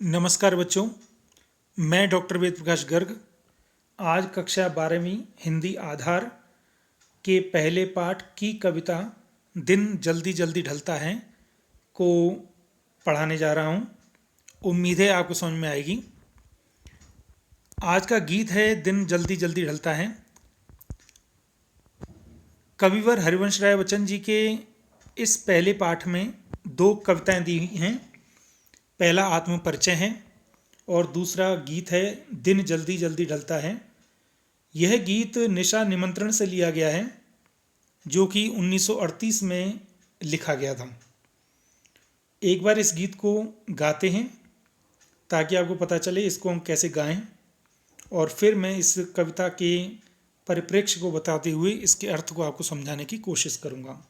नमस्कार बच्चों, मैं डॉक्टर वेद प्रकाश गर्ग आज कक्षा 12वीं हिंदी आधार के पहले पाठ की कविता दिन जल्दी जल्दी ढलता है को पढ़ाने जा रहा हूँ। उम्मीद है आपको समझ में आएगी। आज का गीत है दिन जल्दी जल्दी ढलता है। कविवर हरिवंश राय बच्चन जी के इस पहले पाठ में दो कविताएं दी हुई हैं। पहला आत्मपरिचय है और दूसरा गीत है दिन जल्दी जल्दी ढलता है। यह गीत निशा निमंत्रण से लिया गया है जो कि 1938 में लिखा गया था। एक बार इस गीत को गाते हैं ताकि आपको पता चले इसको हम कैसे गाएं, और फिर मैं इस कविता के परिप्रेक्ष्य को बताते हुए इसके अर्थ को आपको समझाने की कोशिश करूंगा।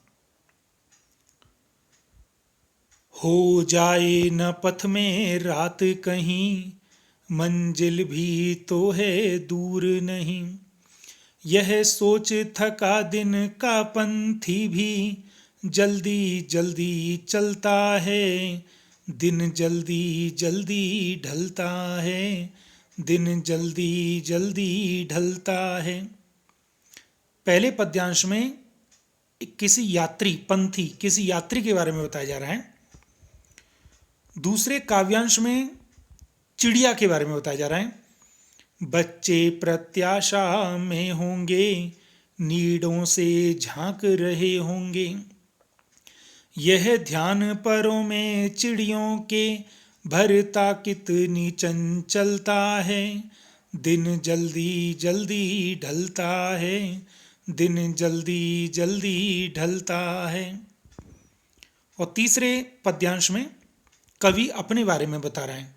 हो जाए न पथ में रात कहीं, मंजिल भी तो है दूर नहीं। यह सोच थका दिन का पंथी भी जल्दी जल्दी चलता है। दिन जल्दी जल्दी ढलता है, दिन जल्दी जल्दी ढलता है। पहले पद्यांश में किसी यात्री के बारे में बताया जा रहा है। दूसरे काव्यांश में चिड़िया के बारे में बताया जा रहा है। बच्चे प्रत्याशा में होंगे, नीड़ों से झांक रहे होंगे। यह ध्यान परों में चिड़ियों के भरता कितनी चंचलता है। दिन जल्दी जल्दी ढलता है, दिन जल्दी जल्दी ढलता है। और तीसरे पद्यांश में कवि अपने बारे में बता रहे हैं।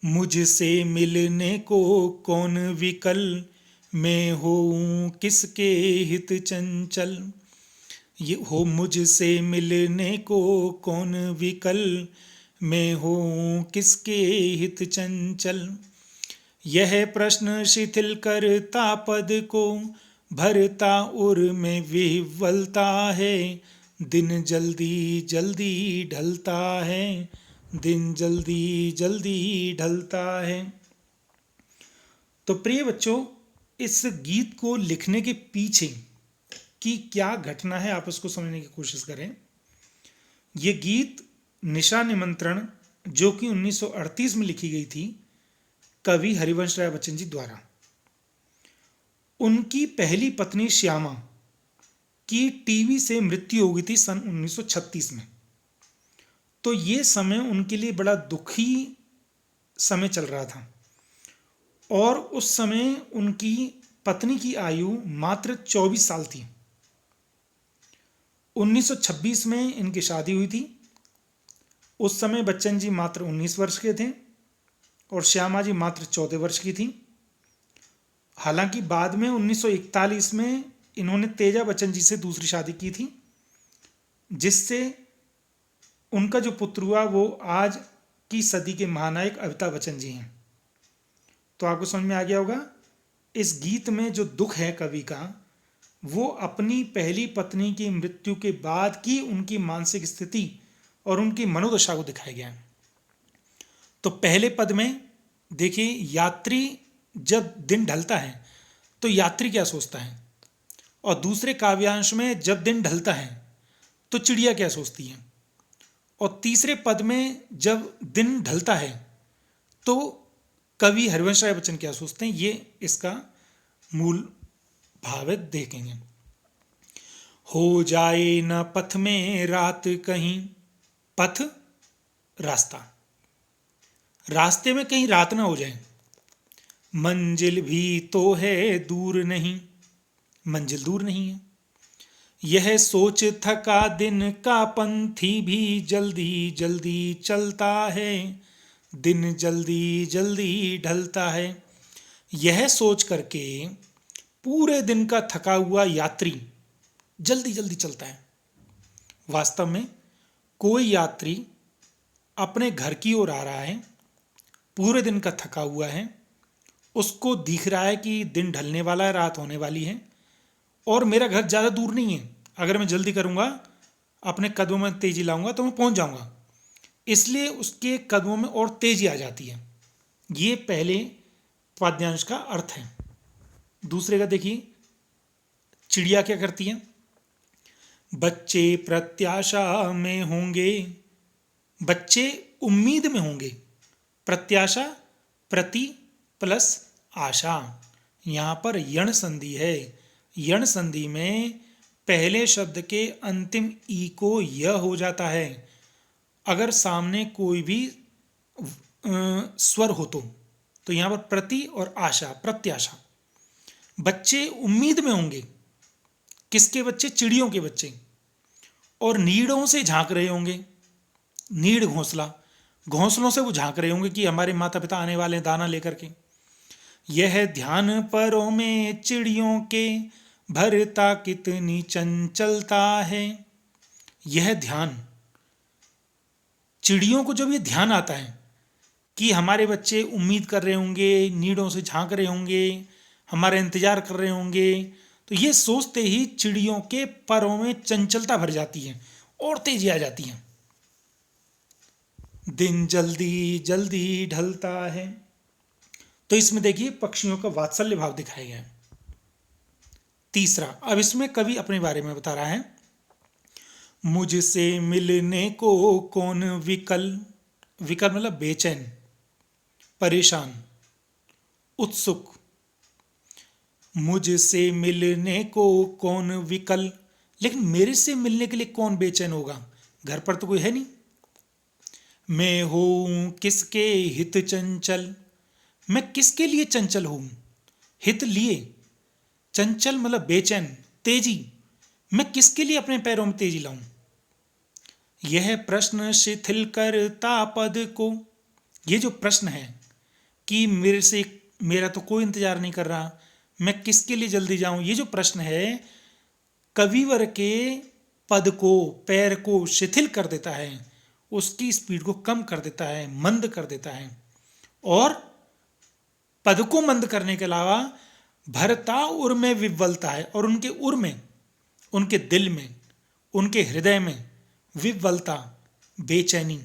मुझसे मिलने को कौन विकल, मैं होऊं किसके हित चंचल। ये हो मुझसे मिलने को कौन विकल, मैं होऊं किसके हित चंचल। यह प्रश्न शिथिल करता पद को, भरता उर में विह्वलता है। दिन जल्दी जल्दी ढलता है, दिन जल्दी जल्दी ढलता है। तो प्रिय बच्चों, इस गीत को लिखने के पीछे की क्या घटना है आप उसको समझने की कोशिश करें। यह गीत निशा निमंत्रण जो कि 1938 में लिखी गई थी कवि हरिवंश राय बच्चन जी द्वारा। उनकी पहली पत्नी श्यामा की टीबी से मृत्यु हो गई थी सन 1936 में। तो ये समय उनके लिए बड़ा दुखी समय चल रहा था, और उस समय उनकी पत्नी की आयु मात्र 24 साल थी। 1926 में इनकी शादी हुई थी। उस समय बच्चन जी मात्र 19 वर्ष के थे और श्यामा जी मात्र 14 वर्ष की थी। हालांकि बाद में 1941 में इन्होंने तेजा बच्चन जी से दूसरी शादी की थी, जिससे उनका जो पुत्र हुआ वो आज की सदी के महानायक अमिताभ बच्चन जी हैं। तो आपको समझ में आ गया होगा इस गीत में जो दुख है कवि का, वो अपनी पहली पत्नी की मृत्यु के बाद की उनकी मानसिक स्थिति और उनकी मनोदशा को दिखाया गया है। तो पहले पद में देखिए, यात्री जब दिन ढलता है तो यात्री क्या सोचता है, और दूसरे काव्यांश में जब दिन ढलता है तो चिड़िया क्या सोचती है, और तीसरे पद में जब दिन ढलता है तो कवि हरिवंश राय बच्चन क्या सोचते हैं। ये इसका मूल भाव है, देखेंगे। हो जाए न पथ में रात कहीं, पथ रास्ता, रास्ते में कहीं रात ना हो जाए। मंजिल भी तो है दूर नहीं, मंजिल दूर नहीं है। यह सोच थका दिन का पंथी भी जल्दी जल्दी चलता है। दिन जल्दी जल्दी ढलता है। यह सोच करके पूरे दिन का थका हुआ यात्री जल्दी जल्दी चलता है। वास्तव में कोई यात्री अपने घर की ओर आ रहा है, पूरे दिन का थका हुआ है, उसको दिख रहा है कि दिन ढलने वाला है, रात होने वाली है, और मेरा घर ज़्यादा दूर नहीं है, अगर मैं जल्दी करूँगा, अपने कदमों में तेज़ी लाऊंगा तो मैं पहुँच जाऊँगा। इसलिए उसके कदमों में और तेजी आ जाती है। ये पहले पद्यांश का अर्थ है। दूसरे का देखिए, चिड़िया क्या करती है? बच्चे प्रत्याशा में होंगे, बच्चे उम्मीद में होंगे। प्रत्याशा प्रति प्लस आशा, यहाँ पर यण संधि है। यण संधि में पहले शब्द के अंतिम ई को य हो जाता है अगर सामने कोई भी स्वर हो तो यहाँ पर प्रति और आशा, प्रत्याशा। बच्चे उम्मीद में होंगे, किसके बच्चे? चिड़ियों के बच्चे। और नीड़ों से झांक रहे होंगे, नीड़ घोंसला, घोंसलों से वो झांक रहे होंगे कि हमारे माता पिता आने वाले हैं दाना लेकर के। यह ध्यान परों में चिड़ियों के भरता कितनी चंचलता है। यह ध्यान, चिड़ियों को जब ये ध्यान आता है कि हमारे बच्चे उम्मीद कर रहे होंगे, नीड़ों से झांक रहे होंगे, हमारा इंतजार कर रहे होंगे, तो ये सोचते ही चिड़ियों के परों में चंचलता भर जाती है और तेजी आ जाती है। दिन जल्दी जल्दी ढलता है, तो इसमें देखिए पक्षियों का वात्सल्य भाव दिखाया गया है। तीसरा, अब इसमें कवि अपने बारे में बता रहा है। मुझसे मिलने को कौन विकल, विकल मतलब बेचैन, परेशान, उत्सुक। मुझसे मिलने को कौन विकल, लेकिन मेरे से मिलने के लिए कौन बेचैन होगा? घर पर तो कोई है नहीं। मैं हूं किसके हित चंचल, मैं किसके लिए चंचल हूं? हित लिए, चंचल मतलब बेचैन, तेजी। मैं किसके लिए अपने पैरों में तेजी लाऊं? यह प्रश्न शिथिल करता पद को, ये जो प्रश्न है कि मेरा तो कोई इंतजार नहीं कर रहा, मैं किसके लिए जल्दी जाऊं, ये जो प्रश्न है कविवर के पद को, पैर को शिथिल कर देता है, उसकी स्पीड को कम कर देता है, मंद कर देता है। और पद को मंद करने के अलावा भरता उर में विव्वलता है, और उनके उर में, उनके दिल में, उनके हृदय में विव्वलता, बेचैनी,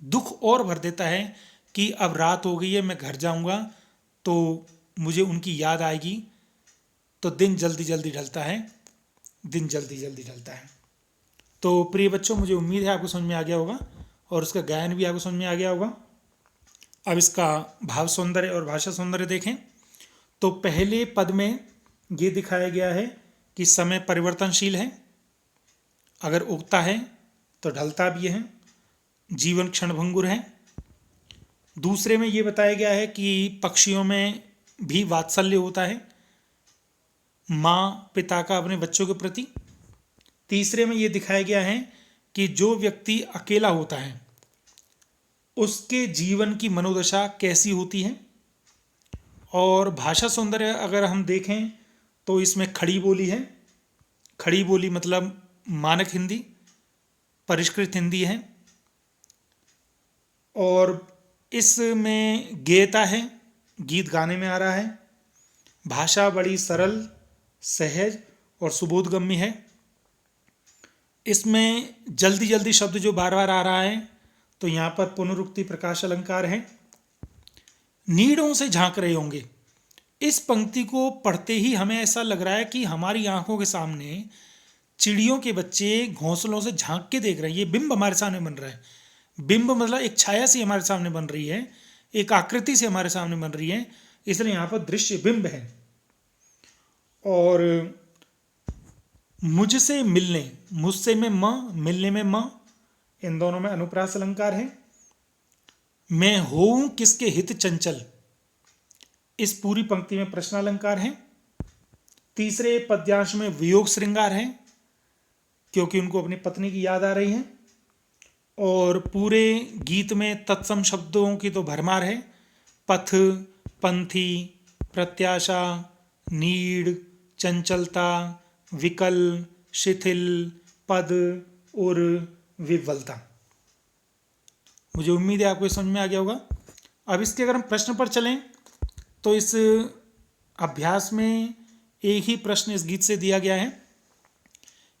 दुख और भर देता है कि अब रात हो गई है, मैं घर जाऊंगा तो मुझे उनकी याद आएगी। तो दिन जल्दी जल्दी ढलता है, दिन जल्दी जल्दी ढलता है। तो प्रिय बच्चों, मुझे उम्मीद है आपको समझ में आ गया होगा और उसका गायन भी आपको समझ में आ गया होगा। अब इसका भाव सौंदर्य और भाषा सौंदर्य देखें। तो पहले पद में ये दिखाया गया है कि समय परिवर्तनशील है, अगर उगता है तो ढलता भी है, जीवन क्षणभंगुर है। दूसरे में ये बताया गया है कि पक्षियों में भी वात्सल्य होता है, माँ पिता का अपने बच्चों के प्रति। तीसरे में ये दिखाया गया है कि जो व्यक्ति अकेला होता है उसके जीवन की मनोदशा कैसी होती है। और भाषा सौंदर्य अगर हम देखें तो इसमें खड़ी बोली है, खड़ी बोली मतलब मानक हिंदी, परिष्कृत हिंदी है। और इसमें गेयता है, गीत गाने में आ रहा है। भाषा बड़ी सरल, सहज और सुबोधगम्य है। इसमें जल्दी जल्दी शब्द जो बार बार आ रहा है, तो यहाँ पर पुनरुक्ति प्रकाश अलंकार है। नीड़ों से झांक रहे होंगे, इस पंक्ति को पढ़ते ही हमें ऐसा लग रहा है कि हमारी आंखों के सामने चिड़ियों के बच्चे घोंसलों से झांक के देख रहे हैं। ये बिंब हमारे सामने बन रहा है। बिंब मतलब एक छाया सी हमारे सामने बन रही है, एक आकृति से हमारे सामने बन रही है, इसलिए यहाँ पर दृश्य बिंब है। और मुझसे मिलने, मुझसे में म, मिलने में म, इन दोनों में अनुप्रास अलंकार है। मैं होऊं किसके हित चंचल, इस पूरी पंक्ति में प्रश्न अलंकार है। तीसरे पद्यांश में वियोग श्रृंगार है, क्योंकि उनको अपनी पत्नी की याद आ रही है। और पूरे गीत में तत्सम शब्दों की तो भरमार है। पथ, पंथी, प्रत्याशा, नीड़, चंचलता, विकल, शिथिल, पद, उर, विव्वलता। मुझे उम्मीद है आपको समझ में आ गया होगा। अब इसके अगर हम प्रश्न पर चलें तो इस अभ्यास में एक ही प्रश्न इस गीत से दिया गया है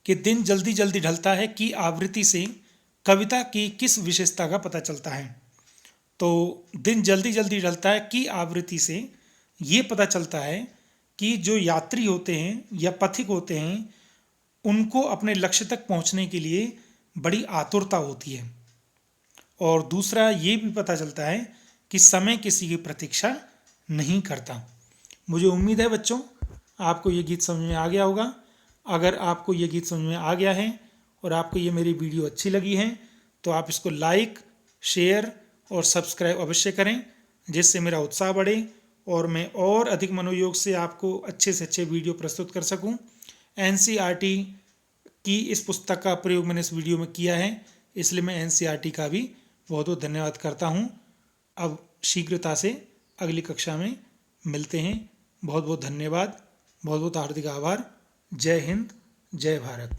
कि दिन जल्दी जल्दी ढलता है की आवृत्ति से कविता की किस विशेषता का पता चलता है? तो दिन जल्दी जल्दी ढलता है की आवृत्ति से ये पता चलता है कि जो यात्री होते हैं या पथिक होते हैं उनको अपने लक्ष्य तक पहुंचने के लिए बड़ी आतुरता होती है। और दूसरा ये भी पता चलता है कि समय किसी की प्रतीक्षा नहीं करता। मुझे उम्मीद है बच्चों आपको ये गीत समझ में आ गया होगा। अगर आपको ये गीत समझ में आ गया है और आपको ये मेरी वीडियो अच्छी लगी है तो आप इसको लाइक, शेयर और सब्सक्राइब अवश्य करें, जिससे मेरा उत्साह बढ़े और मैं और अधिक मनोयोग से आपको अच्छे से अच्छे वीडियो प्रस्तुत कर सकूं। एनसीईआरटी की इस पुस्तक का प्रयोग मैंने इस वीडियो में किया है, इसलिए मैं एनसीईआरटी का भी बहुत बहुत धन्यवाद करता हूं। अब शीघ्रता से अगली कक्षा में मिलते हैं। बहुत बहुत धन्यवाद, बहुत बहुत हार्दिक आभार। जय हिंद, जय भारत।